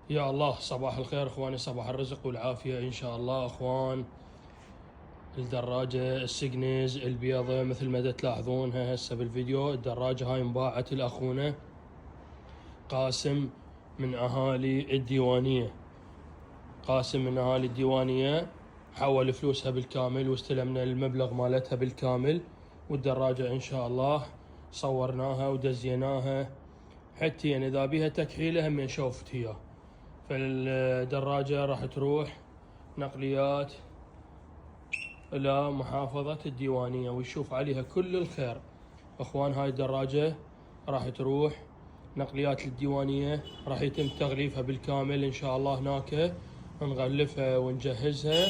يا الله، صباح الخير اخواني، صباح الرزق والعافية ان شاء الله اخوان. الدراجة السجنز البيضة مثل ما تلاحظونها هسه بالفيديو، الدراجة هاي انباعت لاخونا قاسم من اهالي الديوانية. قاسم من اهالي الديوانية حول فلوسها بالكامل واستلمنا المبلغ مالتها بالكامل، والدراجة ان شاء الله صورناها ودزيناها حتى يعني اذا بيها تكحيلة هم شوفت هي. فالدراجة راح تروح نقليات إلى محافظة الديوانية ويشوف عليها كل الخير. أخوان هاي الدراجة راح تروح نقليات للديوانية، راح يتم تغليفها بالكامل إن شاء الله هناك، نغلفها ونجهزها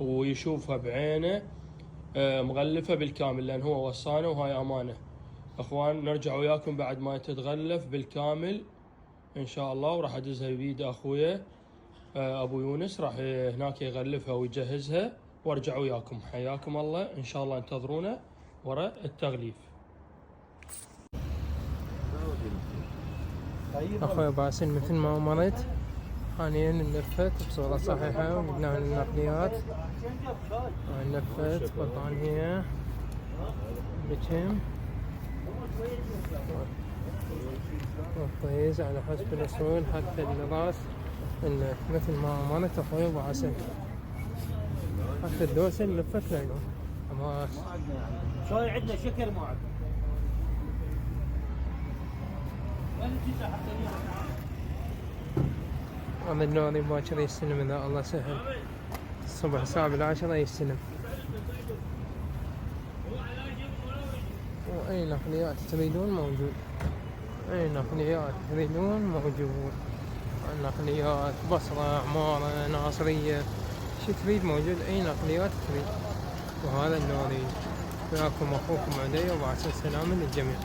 ويشوفها بعينه مغلفة بالكامل، لأن هو وصانا وهاي أمانة. أخوان نرجع وياكم بعد ما تتغلف بالكامل ان شاء الله، وراح ادزها بيد اخويا ابو يونس، راح هناك يغلفها ويجهزها وارجع وياكم. حياكم الله، ان شاء الله انتظرونا ورا التغليف. اخوي باسل مثل ما امرت حاليا نلفت بصورة صحيحة وجبناها للنقليات. نلفت بطانية بكم وطيز على حسب الأصول حتى الراس مثل ما أمرت أخوي باسل. حتى الدوسة لفت لينه حماس. شوي عندنا شكر معك. هذا اللوري باكر يستلم إذا الله سهل، الصبح الساعة 10 يستلم. وأي نقليات تريدون موجود، أي نقليات تريدون موجود. نقليات بصرة، عمارة، ناصرية، شي تريد موجود، أي نقليات تريد. وهذا اللوري. وياكم أخوكم عدي وبعث السلام للجميع.